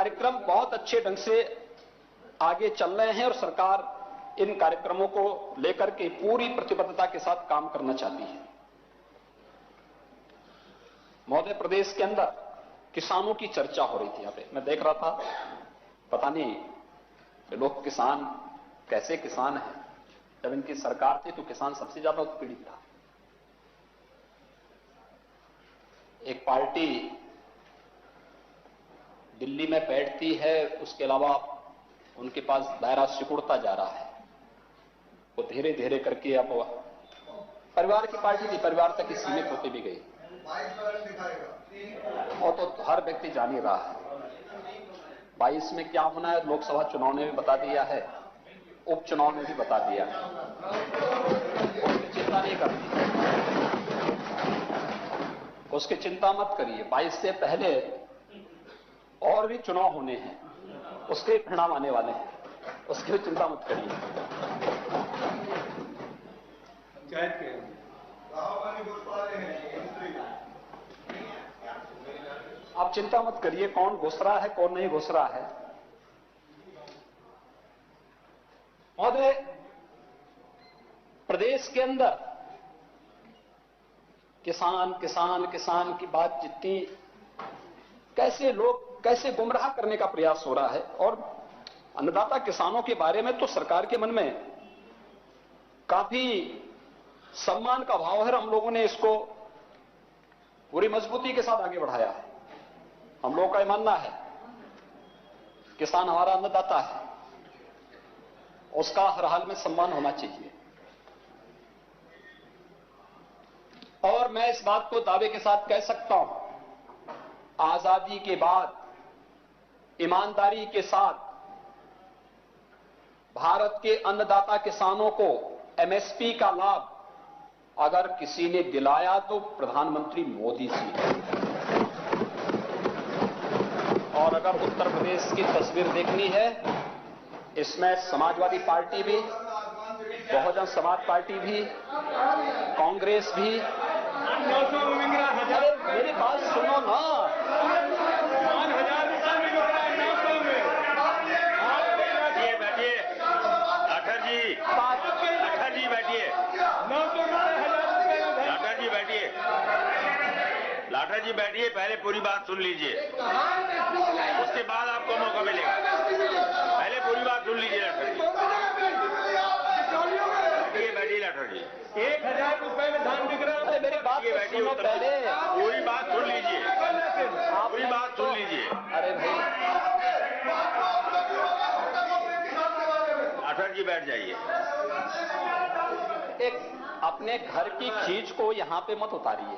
कार्यक्रम बहुत अच्छे ढंग से आगे चल रहे हैं और सरकार इन कार्यक्रमों को लेकर के पूरी प्रतिबद्धता के साथ काम करना चाहती है। महोदय, प्रदेश के अंदर किसानों की चर्चा हो रही थी। यहां पे मैं देख रहा था, पता नहीं ये लोग किसान कैसे किसान हैं। जब इनकी सरकार थी तो किसान सबसे ज्यादा उत्पीड़ित था। एक पार्टी दिल्ली में बैठती है, उसके अलावा उनके पास दायरा सिकुड़ता जा रहा है। वो धीरे धीरे करके अब परिवार की पार्टी थी, परिवार तक ही सीमित होते भी गई। और तो हर व्यक्ति जान ही रहा है 22 में क्या होना है। लोकसभा चुनाव ने भी बता दिया है, उपचुनाव ने भी बता दिया है। चिंता नहीं करनी, उसकी चिंता मत करिए। 22 से पहले और भी चुनाव होने हैं, उसके परिणाम आने वाले हैं, उसकी भी चिंता मत करिए। आप चिंता मत करिए कौन घुस रहा है कौन नहीं घुस रहा है। महोदय, प्रदेश के अंदर किसान किसान किसान की बात जितनी कैसे लोग कैसे गुमराह करने का प्रयास हो रहा है। और अन्नदाता किसानों के बारे में तो सरकार के मन में काफी सम्मान का भाव है। हम लोगों ने इसको पूरी मजबूती के साथ आगे बढ़ाया है। हम लोगों का यह मानना है किसान हमारा अन्नदाता है, उसका हर हाल में सम्मान होना चाहिए। और मैं इस बात को दावे के साथ कह सकता हूं, आजादी के बाद ईमानदारी के साथ भारत के अन्नदाता किसानों को एमएसपी का लाभ अगर किसी ने दिलाया तो प्रधानमंत्री मोदी जी। और अगर उत्तर प्रदेश की तस्वीर देखनी है, इसमें समाजवादी पार्टी भी, बहुजन समाज पार्टी भी, कांग्रेस भी। अरे मेरी बात सुनो ना। लाठर जी बैठिए, पहले पूरी बात सुन लीजिए, उसके बाद आपको मौका मिलेगा। पहले पूरी बात सुन लीजिए लाठर जी। बैठिए लाठर जी। 1000 रुपए में धान बिक रहा है। मेरी बात बैठिए, पहले पूरी बात सुन लीजिए, पूरी बात सुन लीजिए। अरे भाई लाठर जी बैठ जाइए। एक अपने घर की चीज को यहां पे मत उतारिए।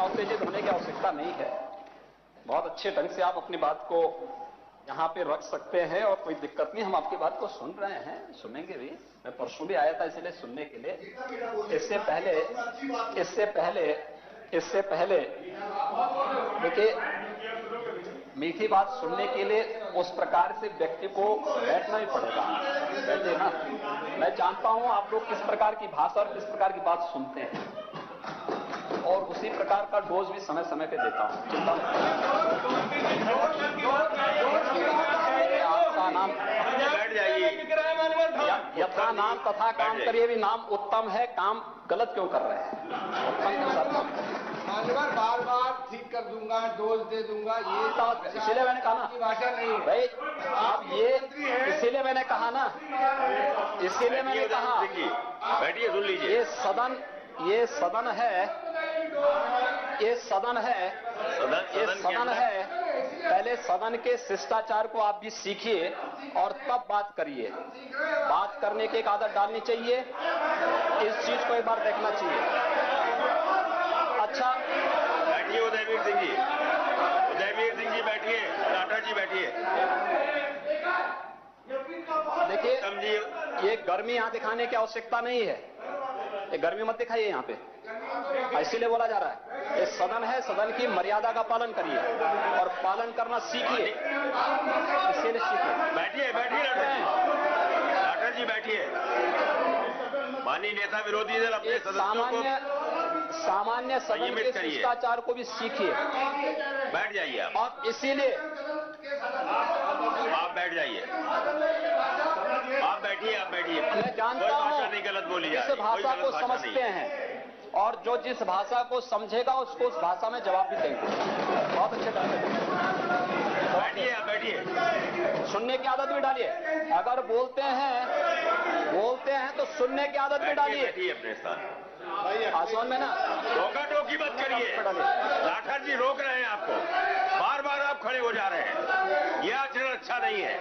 उत्तेजित होने की आवश्यकता नहीं है। बहुत अच्छे ढंग से आप अपनी बात को यहां पे रख सकते हैं और कोई दिक्कत नहीं। हम आपकी बात को सुन रहे हैं, सुनेंगे भी। मैं परसों भी आया था इसलिए सुनने के लिए। इससे पहले देखिए, मीठी बात सुनने के लिए उस प्रकार से व्यक्ति को बैठना ही पड़ेगा। बैठे ना। मैं जानता हूं आप लोग किस प्रकार की भाषा और किस प्रकार की बात सुनते हैं, और उसी प्रकार का डोज भी समय समय पे देता हूं। चिंता मत करिए। आपका नाम बैठ जाइए। यथा नाम तथा काम करिए भी नाम उत्तम है। काम गलत क्यों कर रहे हैं? उत्तम के साथ काम करिए। मान्यवर बार बार ठीक कर दूंगा, डोज दे दूंगा, ये इसीलिए मैंने कहा ना भाषा नहीं है भाई। आप ये इसीलिए मैंने कहा ना, इसीलिए मैंने कहा बैठिए, सुन लीजिए। ये सदन है, ये सदन है। पहले सदन के शिष्टाचार को आप भी सीखिए और तब बात करिए। बात करने की एक आदत डालनी चाहिए। इस चीज को एक बार देखना चाहिए। अच्छा, बैठिए उदयवीर सिंह जी। उदयवीर सिंह जी बैठिए, लाठर जी बैठिए। देखिए, ये गर्मी यहां दिखाने की आवश्यकता नहीं है। ये गर्मी मत दिखाइए यहाँ पे, इसीलिए बोला जा रहा है। ये सदन है, सदन की मर्यादा का पालन करिए और पालन करना सीखिए। इसीलिए सीखिए। बैठिए, बैठिए लाठर जी बैठिए। माननीय नेता विरोधी दल अपने सदस्यों को सामान्य सदन संयमित के करिए। शिष्टाचार को भी सीखिए। बैठ जाइए आप इसीलिए बैठ जाइए। आप बैठिए, आप बैठिए। मैं जानता कोई हूं भाषा नहीं गलत बोली जा जिस रही, कोई भाषा गलत को भाषा समझते नहीं। हैं और जो जिस भाषा को समझेगा उसको उस भाषा में जवाब भी देंगे। बहुत अच्छे ढंग से बैठिए, आप बैठिए। सुनने की आदत भी डालिए। अगर बोलते हैं तो सुनने की आदत भी डालिए। बैठिए अपने स्थान। आसमान में ना टोका टोकी मत करिए। लाठर जी रोक रहे हैं आपको, बार बार आप खड़े हो जा रहे हैं। यह आचरण अच्छा नहीं है,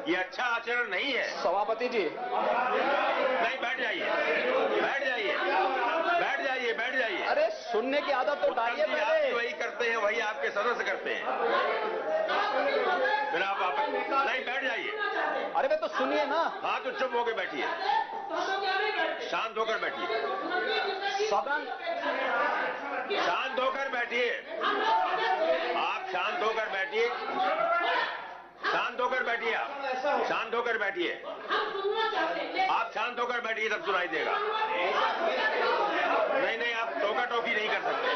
यह अच्छा आचरण नहीं है। सभापति जी नहीं, बैठ जाइए, बैठ जाइए, बैठ जाइए, बैठ जाइए। अरे सुनने की आदत तो डालिए उत्तम जी, आप पहले। वही करते हैं, वही आपके सदस्य करते हैं। फिर आप वापस नहीं, बैठ जाइए। अरे भाई तो सुनिए ना। हाँ तो चुप होकर बैठिए, शांत होकर बैठिए, सदन शांत होकर बैठिए। आप शांत होकर बैठिए, शांत होकर बैठिए। आप शांत होकर बैठिए, आप शांत होकर बैठिए, तब सुनाई देगा। नहीं नहीं, आप टोका टोकी नहीं कर सकते।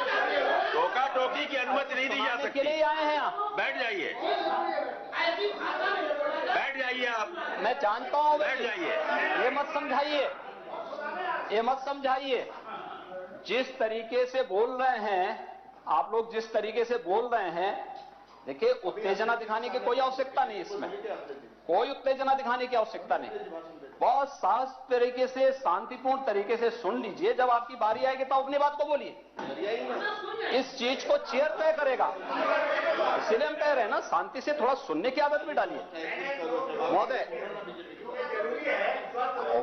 टोका टोकी की अनुमति नहीं दी जा के सकती। लिए आए हैं आप। बैठ जाइए, बैठ जाइए। आप मैं जानता हूं। बैठ जाइए। ये मत समझाइए, ये मत समझाइए। जिस तरीके से बोल रहे हैं आप लोग, जिस तरीके से बोल रहे हैं, देखिए उत्तेजना दिखाने की कोई आवश्यकता नहीं, इसमें कोई उत्तेजना दिखाने की आवश्यकता नहीं। बहुत साफ तरीके से शांतिपूर्ण तरीके से सुन लीजिए। जब आपकी बारी आएगी तो अपनी बात को बोलिए। इस चीज को चेयर तय करेगा, इसलिए हम कह रहे हैं ना, शांति से थोड़ा सुनने की आदत भी डालिए। महोदय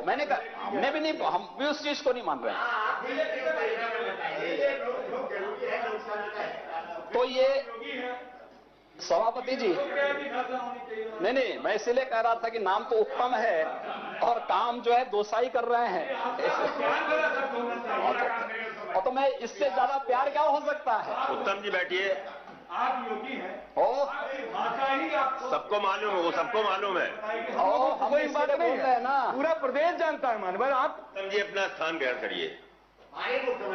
मैंने कहा, हमने भी नहीं, हम भी उस चीज को नहीं मान रहे हैं। तो ये सभापति जी, नहीं, मैं इसलिए कह रहा था कि नाम तो उत्तम है और काम जो है दोसाई कर रहे हैं। और तो मैं इससे ज्यादा प्यार क्या हो सकता है। उत्तम जी बैठिए। आप योगी हैं, भाषा ही आपको सबको मालूम है, वो सबको मालूम है। हम इस बात नहीं है ना, पूरा प्रदेश जानता है। मानवर आप उत्तम जी अपना स्थान ग्रहण करिए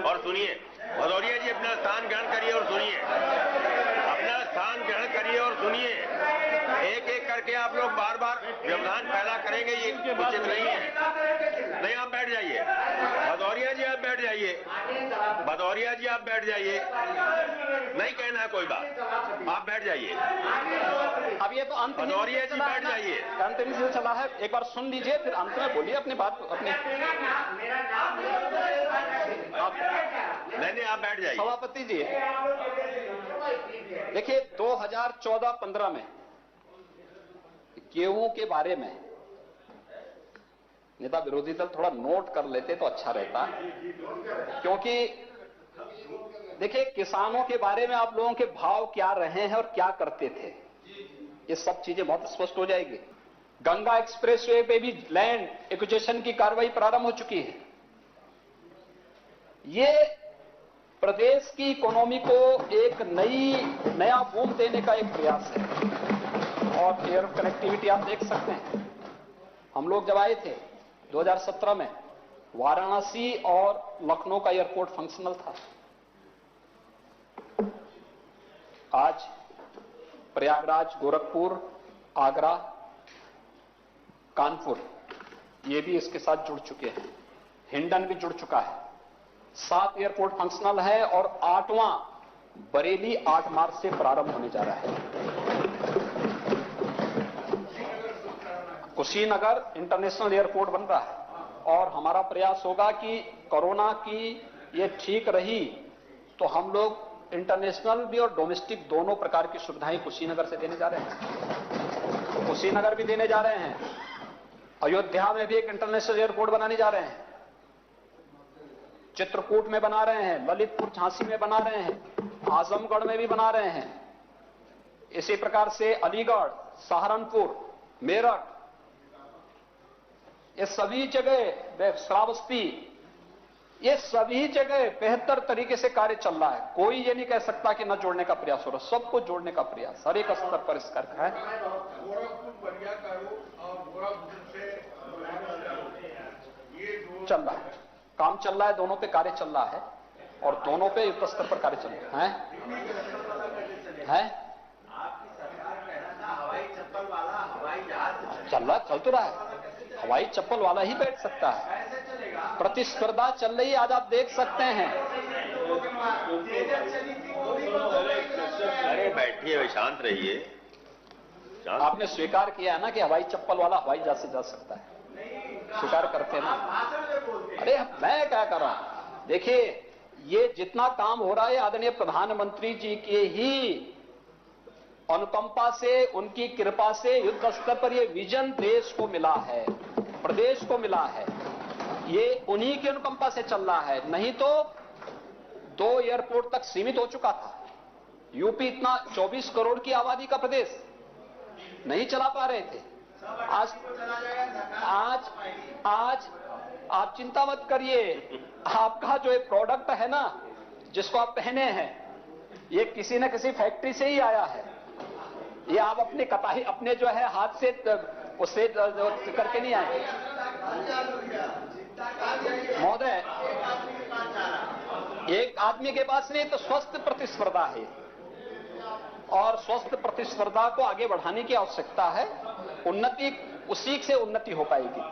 और सुनिए। भदौरिया जी अपना स्थान ग्रहण करिए और सुनिए, अपना स्थान ग्रहण करिए और सुनिए। एक एक करके आप लोग बार बार व्यवधान पैदा करेंगे, ये उचित नहीं है। नहीं, आप बैठ जाइए। भदौरिया जी आप बैठ जाइए, भदौरिया जी आप बैठ जाइए। नहीं कहना है कोई बात, आप बैठ जाइए। अब ये तो अंत भदौरिया जी बैठ जाइए। अंतिम से चला है, एक बार सुन लीजिए, फिर अंत में बोलिए अपनी बात। अपने नहीं, आप बैठ जाइए। सभापति जी देखिए, 2014-15 में गेहूं के बारे में नेता विरोधी दल थोड़ा नोट कर लेते तो अच्छा रहता, क्योंकि देखिए किसानों के बारे में आप लोगों के भाव क्या रहे हैं और क्या करते थे, ये सब चीजें बहुत स्पष्ट हो जाएगी। गंगा एक्सप्रेसवे पे भी लैंड एक्विजिशन की कार्रवाई प्रारंभ हो चुकी है। ये प्रदेश की इकोनॉमी को एक नया बूम देने का एक प्रयास है। और एयर कनेक्टिविटी आप देख सकते हैं, हम लोग जब आए थे 2017 में, वाराणसी और लखनऊ का एयरपोर्ट फंक्शनल था। आज प्रयागराज, गोरखपुर, आगरा, कानपुर ये भी इसके साथ जुड़ चुके हैं। हिंडन भी जुड़ चुका है। 7 एयरपोर्ट फंक्शनल है और 8वां बरेली 8 मार्च से प्रारंभ होने जा रहा है। कुशीनगर इंटरनेशनल एयरपोर्ट बन रहा है और हमारा प्रयास होगा कि कोरोना की ये ठीक रही तो हम लोग इंटरनेशनल भी और डोमेस्टिक दोनों प्रकार की सुविधाएं कुशीनगर से देने जा रहे हैं। कुशीनगर भी देने जा रहे हैं, अयोध्या में भी एक इंटरनेशनल एयरपोर्ट बनाने जा रहे हैं, चित्रकूट में बना रहे हैं, ललितपुर झांसी में बना रहे हैं, आजमगढ़ में भी बना रहे हैं। इसी प्रकार से अलीगढ़, सहारनपुर, मेरठ, ये सभी जगह, श्रावस्ती, ये सभी जगह बेहतर तरीके से कार्य चल रहा है। कोई ये नहीं कह सकता कि न जोड़ने का प्रयास हो रहा, सबको जोड़ने का प्रयास हर एक स्तर पर इस कार्य है। चल रहा है, काम चल रहा है, दोनों पे कार्य चल रहा है। और दोनों पे युद्ध स्तर पर कार्य चल रहा है। चल तो रहा है, हवाई चप्पल वाला ही बैठ सकता है। प्रतिस्पर्धा चल रही है, आज आप देख सकते हैं। अरे बैठिए, शांत रहिए। आपने स्वीकार किया है ना कि हवाई चप्पल वाला हवाई जहाज से जा सकता है, स्वीकार करते हैं ना? अरे मैं क्या कर रहा हूं, देखिए ये जितना काम हो रहा है आदरणीय प्रधानमंत्री जी के ही अनुकंपा से, उनकी कृपा से युद्ध स्तर पर ये विजन देश को मिला है, प्रदेश को मिला है, ये उन्हीं की अनुकंपा से चल रहा है। नहीं तो 2 एयरपोर्ट तक सीमित हो चुका था। यूपी इतना 24 करोड़ की आबादी का प्रदेश, नहीं चला पा रहे थे। आज आप चिंता मत करिए, आपका जो एक प्रोडक्ट है ना, जिसको आप पहने हैं, ये किसी न किसी फैक्ट्री से ही आया है। ये आप अपने कताई, अपने जो है हाथ से उससे करके नहीं आए महोदय। एक आदमी के पास नहीं, तो स्वस्थ प्रतिस्पर्धा है और स्वस्थ प्रतिस्पर्धा को आगे बढ़ाने की आवश्यकता है। उन्नति, उसी से उन्नति हो पाएगी,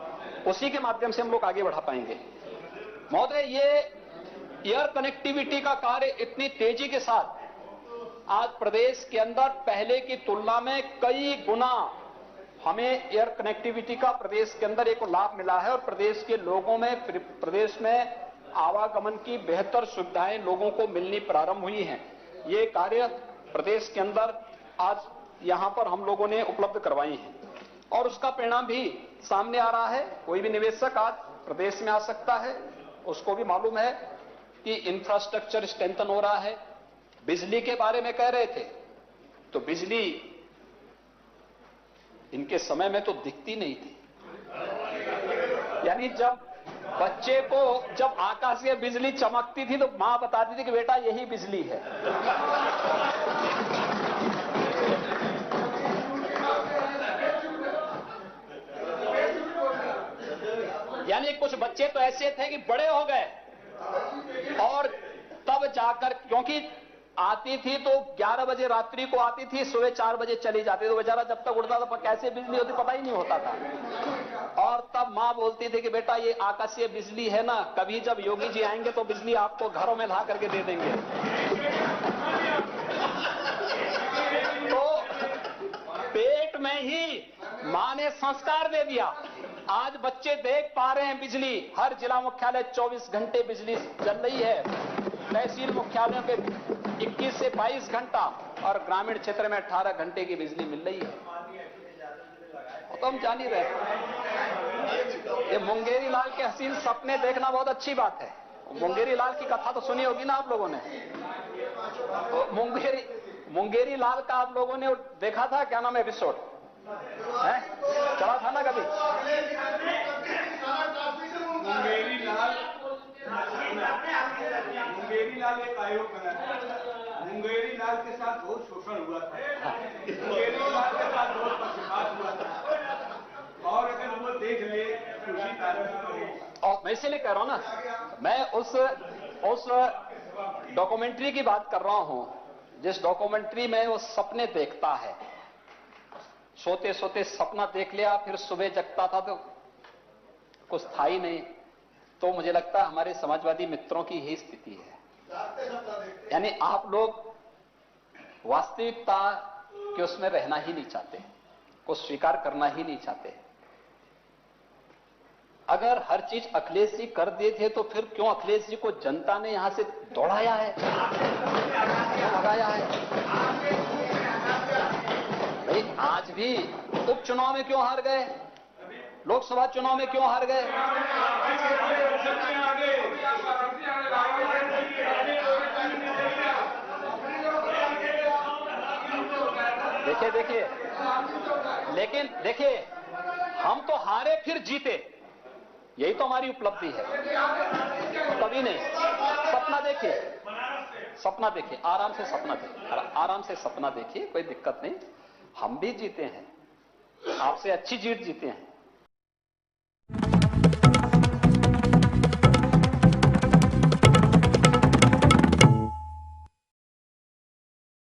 उसी के माध्यम से हम लोग आगे बढ़ा पाएंगे। महोदय, ये एयर कनेक्टिविटी का कार्य इतनी तेजी के साथ आज प्रदेश के अंदर पहले की तुलना में कई गुना हमें एयर कनेक्टिविटी का प्रदेश के अंदर एक लाभ मिला है और प्रदेश के लोगों में, प्रदेश में आवागमन की बेहतर सुविधाएं लोगों को मिलनी प्रारंभ हुई हैं। ये कार्य प्रदेश के अंदर आज यहां पर हम लोगों ने उपलब्ध करवाई हैं और उसका परिणाम भी सामने आ रहा है। कोई भी निवेशक आज प्रदेश में आ सकता है, उसको भी मालूम है कि इंफ्रास्ट्रक्चर स्ट्रेंथन हो रहा है। बिजली के बारे में कह रहे थे, तो बिजली इनके समय में तो दिखती नहीं थी। यानी जब बच्चे को जब आकाशीय बिजली चमकती थी तो मां बताती थी कि बेटा यही बिजली है। यानी कुछ बच्चे तो ऐसे थे कि बड़े हो गए और तब जाकर, क्योंकि आती थी तो 11 बजे रात्रि को आती थी, सुबह 4 बजे चली जाती, तो बेचारा जब तक उठता था कैसे बिजली होती पता ही नहीं होता था। और तब मां बोलती थी कि बेटा ये आकाशीय बिजली है ना, कभी जब योगी जी आएंगे तो बिजली आपको घरों में ला करके दे देंगे। तो पेट में ही मां ने संस्कार दे दिया। आज बच्चे देख पा रहे हैं बिजली, हर जिला मुख्यालय 24 घंटे बिजली चल रही है, तहसील मुख्यालयों पे 21 से 22 घंटा और ग्रामीण क्षेत्र में 18 घंटे की बिजली मिल रही है। तो हम जान ही रहे हैं। ये मुंगेरी लाल के हसीन सपने देखना बहुत अच्छी बात है। मुंगेरी लाल की कथा तो सुनी होगी ना आप लोगों ने। तो मुंगेरी लाल का आप लोगों ने देखा था, क्या नाम है, एपिसोड है, चला था ना कभी? मुंगेरी लाल एक आयोग बना था। मुंगेरी लाल के साथ बहुत शोषण हुआ था, मुंगेरी लाल के साथ बहुत पक्षपात हुआ था, और अगर वो देख ले तो उसी तारीफ। और मैं इसलिए कह रहा हूं ना, मैं उस डॉक्यूमेंट्री की बात कर रहा हूं जिस डॉक्यूमेंट्री में वो सपने देखता है, सोते सोते सपना देख लिया, फिर सुबह जगता था तो कुछ था ही नहीं। तो मुझे लगता है हमारे समाजवादी मित्रों की यही स्थिति है। यानी आप लोग वास्तविकता के उसमें रहना ही नहीं चाहते, को स्वीकार करना ही नहीं चाहते। अगर हर चीज अखिलेश जी कर दिए थे तो फिर क्यों अखिलेश जी को जनता ने यहां से दौड़ाया है, भगाया है? भाई आज भी उपचुनाव में क्यों हार गए, लोकसभा चुनाव में क्यों हार गए? देखिए, लेकिन देखिए, हम तो हारे फिर जीते, यही तो हमारी उपलब्धि है। कभी नहीं। सपना देखिए, आराम से सपना देखिए, आराम से सपना देखिए, कोई दिक्कत नहीं। हम भी जीते हैं, आपसे अच्छी जीत जीते हैं।